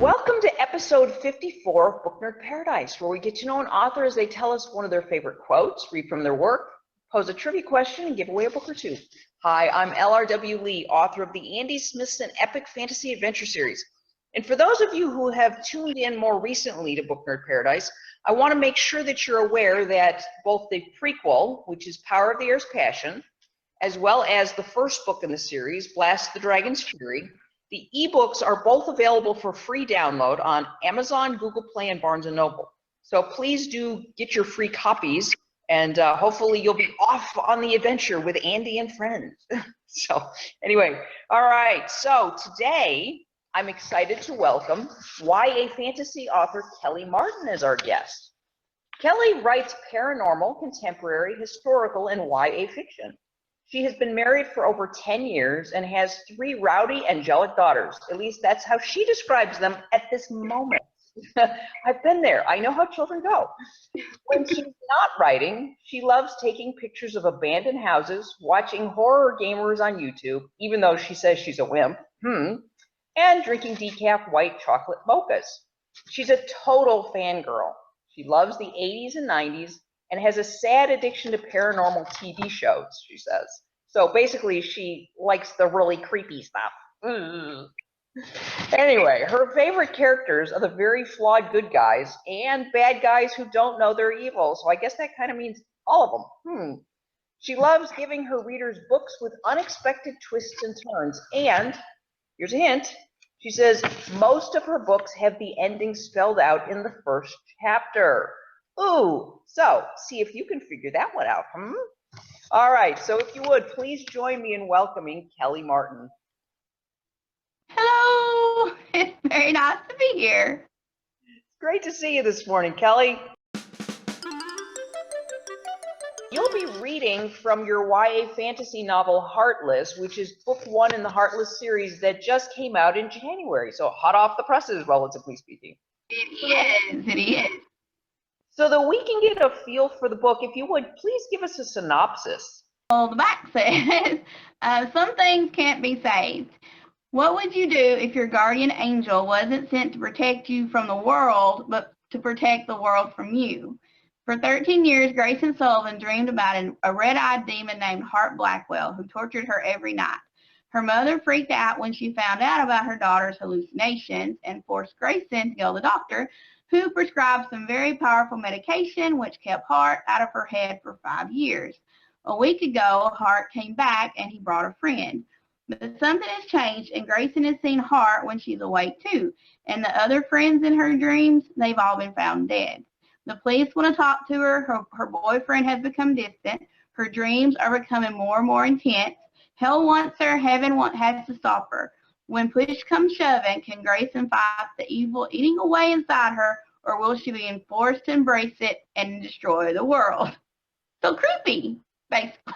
Welcome to episode 54 of Book Nerd Paradise, where we get to know an author as they tell us one of their favorite quotes, read from their work, pose a trivia question, and give away a book or two. Hi, I'm LRW Lee, author of the Andy Smithson Epic Fantasy Adventure Series. And for those of you who have tuned in more recently to Book Nerd Paradise, I want to make sure that you're aware that both the prequel, which is Power of the Air's Passion, as well as the first book in the series, Blast the Dragon's Fury, the ebooks are both available for free download on Amazon, Google Play, and Barnes & Noble. So please do get your free copies, and hopefully you'll be off on the adventure with Andy and friends. So anyway, all right. So today I'm excited to welcome YA fantasy author Kelly Martin as our guest. Kelly writes paranormal, contemporary, historical, and YA fiction. She has been married for over 10 years and has 3 rowdy, angelic daughters. At least that's how she describes them at this moment. I've been there. I know how children go. When she's not writing, she loves taking pictures of abandoned houses, watching horror gamers on YouTube, even though she says she's a wimp, and drinking decaf white chocolate mochas. She's a total fangirl. She loves the 80s and 90s, and has a sad addiction to paranormal TV shows, she says. So basically, she likes the really creepy stuff. Anyway, her favorite characters are the very flawed good guys and bad guys who don't know they're evil. So I guess that kind of means all of them. She loves giving her readers books with unexpected twists and turns. And here's a hint. She says most of her books have the ending spelled out in the first chapter. Ooh, so see if you can figure that one out, All right, so if you would, please join me in welcoming Kelly Martin. Hello, it's very nice to be here. It's great to see you this morning, Kelly. You'll be reading from your YA fantasy novel, Heartless, which is book 1 in the Heartless series that just came out in January, so hot off the presses, relatively speaking. It is. So that we can get a feel for the book, if you would, please give us a synopsis. Well, the back says, some things can't be saved. What would you do if your guardian angel wasn't sent to protect you from the world, but to protect the world from you? For 13 years, Grayson Sullivan dreamed about a red-eyed demon named Hart Blackwell, who tortured her every night. Her mother freaked out when she found out about her daughter's hallucinations and forced Grayson to go to the doctor, who prescribed some very powerful medication which kept Hart out of her head for 5 years. A week ago, Hart came back and he brought a friend. But something has changed, and Grayson has seen Hart when she's awake too. And the other friends in her dreams, they've all been found dead. The police want to talk to her. Her boyfriend has become distant. Her dreams are becoming more and more intense. Hell wants her, heaven has to stop her. When push comes shoving, can Grayson fight the evil eating away inside her, or will she be forced to embrace it and destroy the world? So creepy, basically.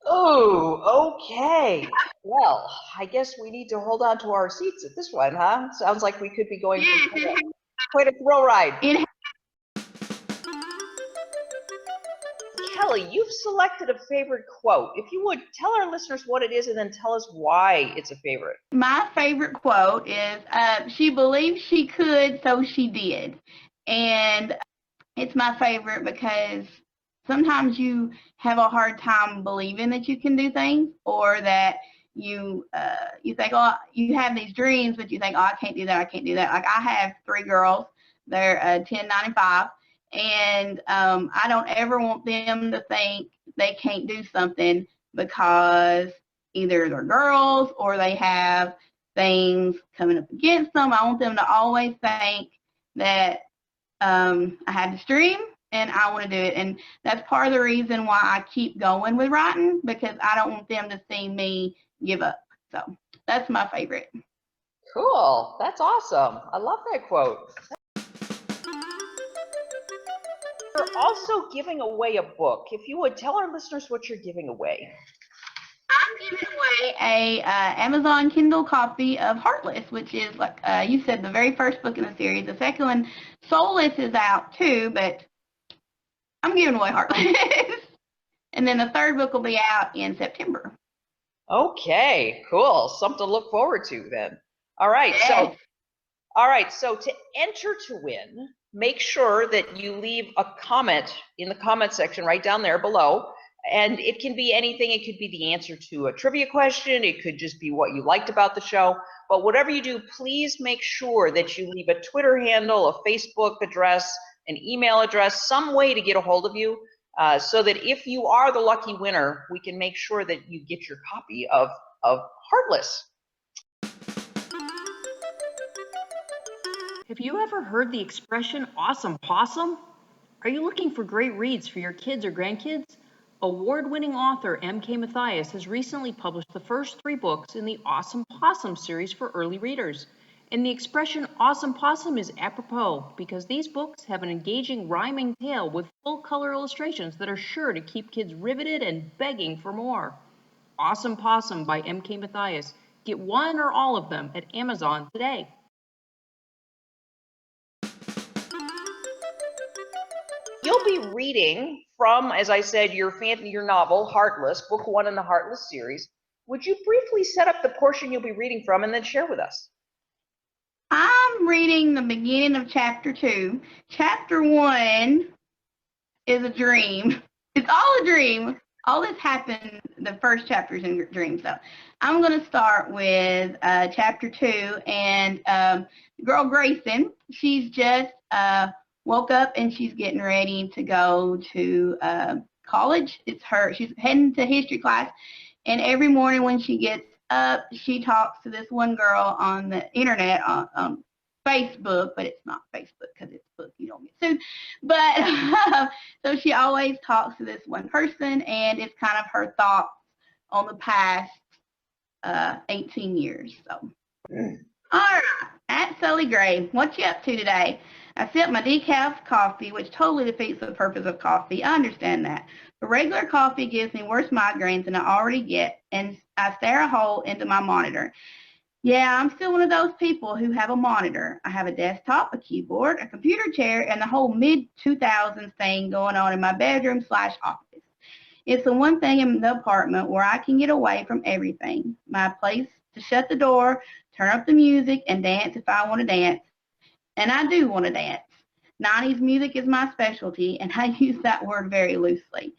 Oh, okay. Well, I guess we need to hold on to our seats at this one, huh? Sounds like we could be going for quite a thrill ride. Kelly, you've selected a favorite quote. If you would, tell our listeners what it is and then tell us why it's a favorite. My favorite quote is, she believed she could, so she did. And it's my favorite because sometimes you have a hard time believing that you can do things, or that you think, oh, you have these dreams, but you think, oh, I can't do that, I can't do that. Like I have 3 girls, they're 10, 9, and 5. And I don't ever want them to think they can't do something because either they're girls or they have things coming up against them. I want them to always think that I had this dream and I want to do it. And that's part of the reason why I keep going with writing, because I don't want them to see me give up. So that's my favorite. Cool. That's awesome. I love that quote. You're also giving away a book. If you would, tell our listeners what you're giving away. I'm giving away a Amazon Kindle copy of Heartless, which is, like you said, the very first book in the series. The second one, Soulless, is out too, but I'm giving away Heartless. And then the third book will be out in September. Okay, cool. Something to look forward to then. All right, Yes. so to enter to win, make sure that you leave a comment in the comment section right down there below. And it can be anything. It could be the answer to a trivia question. It could just be what you liked about the show. But whatever you do, please make sure that you leave a Twitter handle, a Facebook address, an email address, some way to get a hold of you, so that if you are the lucky winner, we can make sure that you get your copy of Heartless. Have you ever heard the expression awesome possum? Are you looking for great reads for your kids or grandkids? Award-winning author M.K. Mathias has recently published the first 3 books in the Awesome Possum series for early readers. And the expression awesome possum is apropos because these books have an engaging rhyming tale with full-color illustrations that are sure to keep kids riveted and begging for more. Awesome Possum by M.K. Mathias. Get one or all of them at Amazon today. You'll be reading from, as I said, your novel, Heartless, book 1 in the Heartless series. Would you briefly set up the portion you'll be reading from and then share with us? I'm reading the beginning of chapter 2. Chapter 1 is a dream. It's all a dream. All this happened, the first chapter is in dreams, though. I'm going to start with chapter 2, and girl Grayson, she's just woke up and she's getting ready to go to college. She's heading to history class, and every morning when she gets up, she talks to this one girl on the internet on Facebook, but it's not Facebook because it's book, you don't get sued. But so she always talks to this one person, and it's kind of her thoughts on the past 18 years. So, all right, at Sully Gray, what you up to today? I sip my decaf coffee, which totally defeats the purpose of coffee. I understand that. But regular coffee gives me worse migraines than I already get, and I stare a hole into my monitor. Yeah, I'm still one of those people who have a monitor. I have a desktop, a keyboard, a computer chair, and the whole mid-2000s thing going on in my bedroom/office. It's the one thing in the apartment where I can get away from everything. My place to shut the door, turn up the music, and dance if I want to dance. And I do want to dance. 90s music is my specialty, and I use that word very loosely.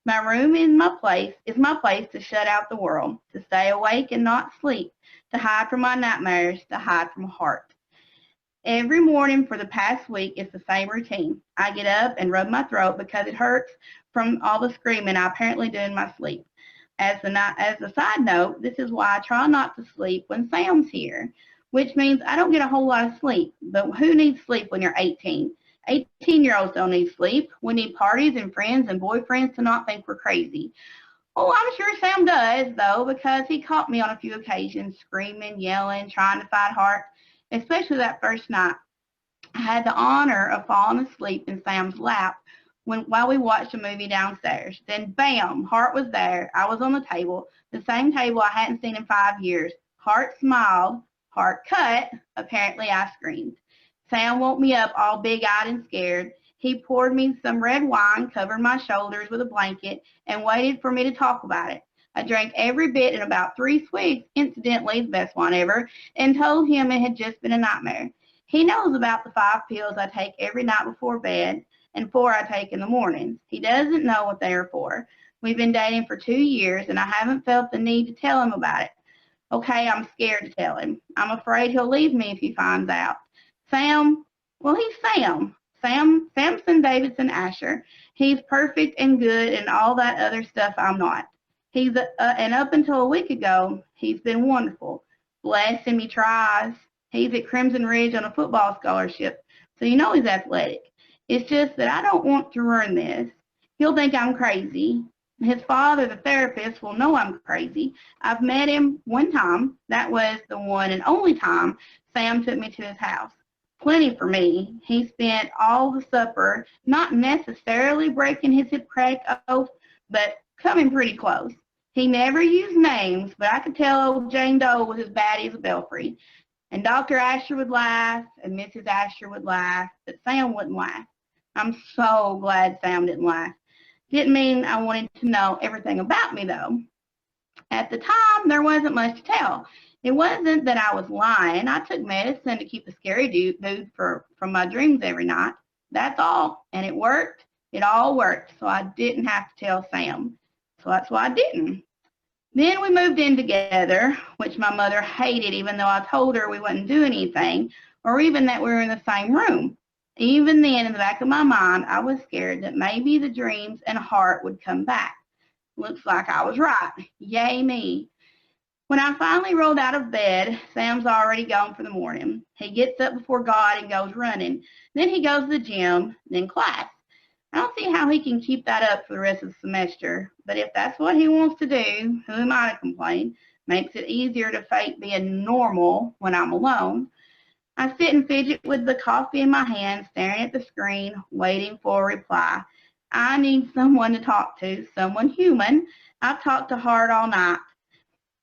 My room is my place to shut out the world, to stay awake and not sleep, to hide from my nightmares, to hide from heart. Every morning for the past week, it's the same routine. I get up and rub my throat because it hurts from all the screaming I apparently do in my sleep. As a side note, this is why I try not to sleep when Sam's here, which means I don't get a whole lot of sleep. But who needs sleep when you're 18? 18-year-olds don't need sleep. We need parties and friends and boyfriends to not think we're crazy. Oh, I'm sure Sam does, though, because he caught me on a few occasions screaming, yelling, trying to fight Hart, especially that first night. I had the honor of falling asleep in Sam's lap while we watched a movie downstairs. Then, bam, Hart was there. I was on the table, the same table I hadn't seen in 5 years. Hart smiled. Hart cut. Apparently, I screamed. Sam woke me up all big-eyed and scared. He poured me some red wine, covered my shoulders with a blanket, and waited for me to talk about it. I drank every bit in about 3 swigs, incidentally the best one ever, and told him it had just been a nightmare. He knows about the 5 pills I take every night before bed and 4 I take in the mornings. He doesn't know what they are for. We've been dating for 2 years, and I haven't felt the need to tell him about it. Okay, I'm scared to tell him. I'm afraid he'll leave me if he finds out. Sam, well, he's Sam. Samson Davidson Asher. He's perfect and good and all that other stuff I'm not. And up until a week ago, he's been wonderful. Bless him, he tries. He's at Crimson Ridge on a football scholarship, so you know he's athletic. It's just that I don't want to ruin this. He'll think I'm crazy. His father, the therapist, will know I'm crazy. I've met him one time. That was the one and only time Sam took me to his house. Plenty for me. He spent all the supper, not necessarily breaking his Hippocratic oath, but coming pretty close. He never used names, but I could tell old Jane Doe was as batty as a belfry. And Dr. Asher would laugh, and Mrs. Asher would laugh, but Sam wouldn't laugh. I'm so glad Sam didn't laugh. Didn't mean I wanted to know everything about me, though. At the time, there wasn't much to tell. It wasn't that I was lying. I took medicine to keep the scary dude from my dreams every night. That's all. And it worked. It all worked. So I didn't have to tell Sam. So that's why I didn't. Then we moved in together, which my mother hated, even though I told her we wouldn't do anything, or even that we were in the same room. Even then, in the back of my mind, I was scared that maybe the dreams and Hart would come back. Looks like I was right. Yay me. When I finally rolled out of bed, Sam's already gone for the morning. He gets up before God and goes running. Then he goes to the gym, then class. I don't see how he can keep that up for the rest of the semester, but if that's what he wants to do, who am I to complain? Makes it easier to fake being normal when I'm alone. I sit and fidget with the coffee in my hand, staring at the screen, waiting for a reply. I need someone to talk to, someone human. I've talked to Hart all night.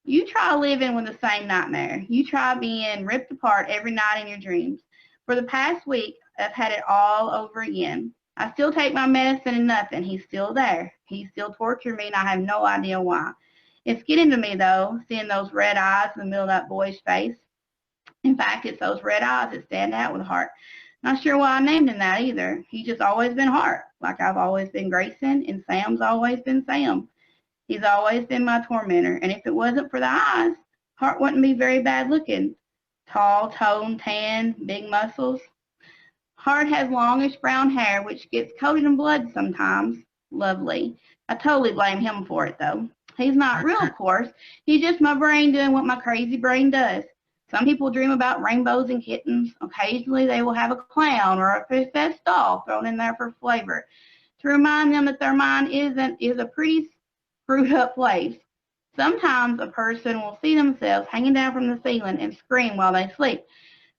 You try living with the same nightmare. You try being ripped apart every night in your dreams. For the past week, I've had it all over again. I still take my medicine and nothing. He's still there. He's still torturing me, and I have no idea why. It's getting to me, though, seeing those red eyes in the middle of that boy's face. In fact, it's those red eyes that stand out with Hart. Not sure why I named him that either. He's just always been Hart, like I've always been Grayson, and Sam's always been Sam. He's always been my tormentor, and if it wasn't for the eyes, Hart wouldn't be very bad looking. Tall, toned, tan, big muscles. Hart has longish brown hair, which gets coated in blood sometimes. Lovely. I totally blame him for it, though. He's not real, of course. He's just my brain doing what my crazy brain does. Some people dream about rainbows and kittens. Occasionally, they will have a clown or a princess doll thrown in there for flavor to remind them that their mind is a pretty screwed up place. Sometimes a person will see themselves hanging down from the ceiling and scream while they sleep.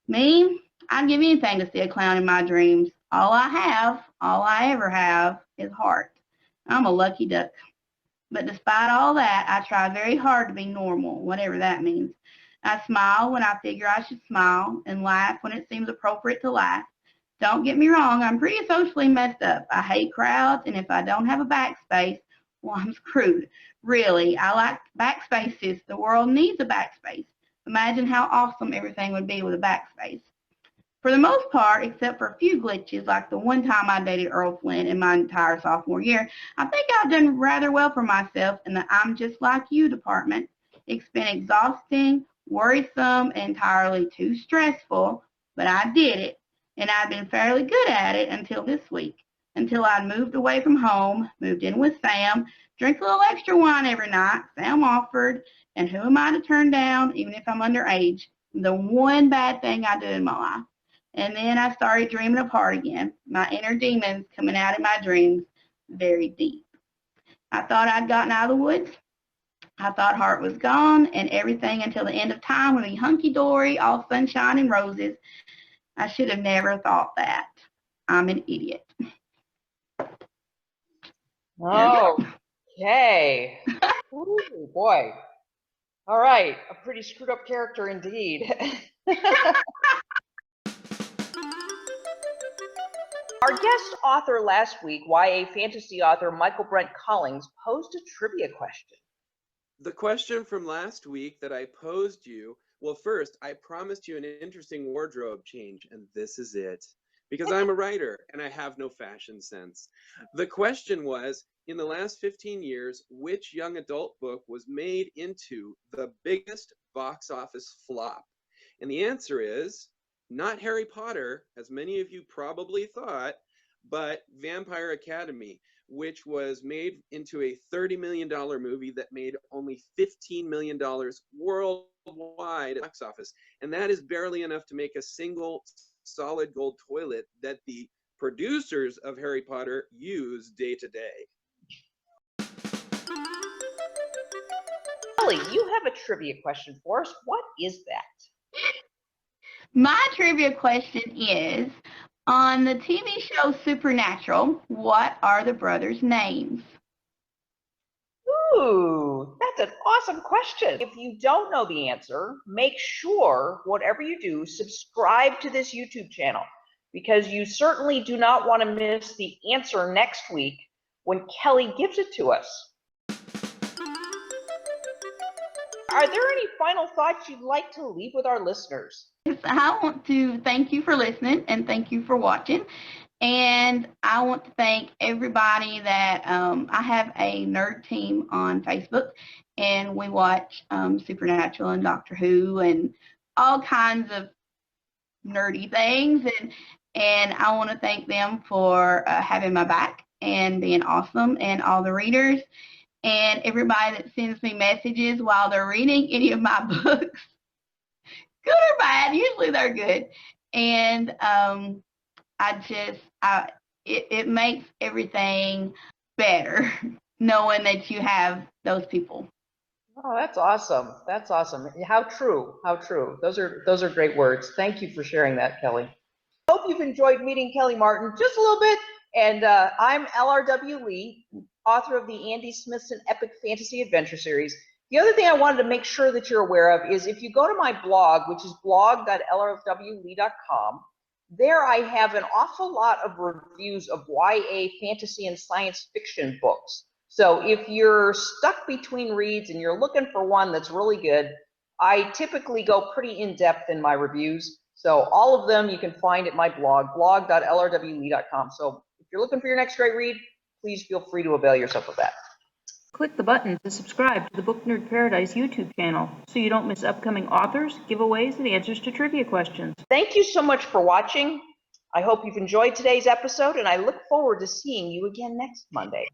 Me, I'd give anything to see a clown in my dreams. All I ever have, is Hart. I'm a lucky duck. But despite all that, I try very hard to be normal, whatever that means. I smile when I figure I should smile and laugh when it seems appropriate to laugh. Don't get me wrong, I'm pretty socially messed up. I hate crowds, and if I don't have a backspace, well, I'm screwed. Really, I like backspaces. The world needs a backspace. Imagine how awesome everything would be with a backspace. For the most part, except for a few glitches, like the one time I dated Earl Flynn in my entire sophomore year, I think I've done rather well for myself in the I'm just like you department. It's been exhausting, worrisome, and entirely too stressful, but I did it, and I've been fairly good at it until this week. Until I'd moved away from home, moved in with Sam, drink a little extra wine every night, Sam offered, and who am I to turn down, even if I'm underage? The one bad thing I do in my life. And then I started dreaming of Hart again, my inner demons coming out in my dreams very deep. I thought I'd gotten out of the woods. I thought Hart was gone, and everything until the end of time would be hunky-dory, all sunshine and roses. I should have never thought that. I'm an idiot. Okay. Ooh, boy. All right. A pretty screwed up character indeed. Our guest author last week, YA fantasy author Michael Brent Collins, posed a trivia question. The question from last week that I posed you, well, first, I promised you an interesting wardrobe change, and this is it. Because I'm a writer, and I have no fashion sense. The question was, in the last 15 years, which young adult book was made into the biggest box office flop? And the answer is, not Harry Potter, as many of you probably thought, but Vampire Academy, which was made into a $30 million movie that made only $15 million worldwide at box office. And that is barely enough to make a single solid gold toilet that the producers of Harry Potter use day to day. Kelly, you have a trivia question for us. What is that? My trivia question is, on the TV show Supernatural, what are the brothers' names? Ooh, that's an awesome question. If you don't know the answer, make sure, whatever you do, subscribe to this YouTube channel, because you certainly do not want to miss the answer next week when Kelly gives it to us. Are there any final thoughts you'd like to leave with our listeners? I want to thank you for listening and thank you for watching. And I want to thank everybody that I have a nerd team on Facebook, and we watch Supernatural and Doctor Who and all kinds of nerdy things. And I want to thank them for having my back and being awesome, and all the readers and everybody that sends me messages while they're reading any of my books, good or bad. Usually they're good. And it makes everything better knowing that you have those people. Oh, that's awesome. That's awesome. How true. How true. Those are great words. Thank you for sharing that, Kelly. Hope you've enjoyed meeting Kelly Martin just a little bit. And I'm LRW Lee, author of the Andy Smithson Epic Fantasy Adventure Series. The other thing I wanted to make sure that you're aware of is if you go to my blog, which is blog.lrwlee.com, there I have an awful lot of reviews of YA fantasy and science fiction books. So if you're stuck between reads and you're looking for one that's really good, I typically go pretty in-depth in my reviews. So all of them you can find at my blog, blog.lrwlee.com. So if you're looking for your next great read, please feel free to avail yourself of that. Click the button to subscribe to the Book Nerd Paradise YouTube channel so you don't miss upcoming authors, giveaways, and answers to trivia questions. Thank you so much for watching. I hope you've enjoyed today's episode, and I look forward to seeing you again next Monday.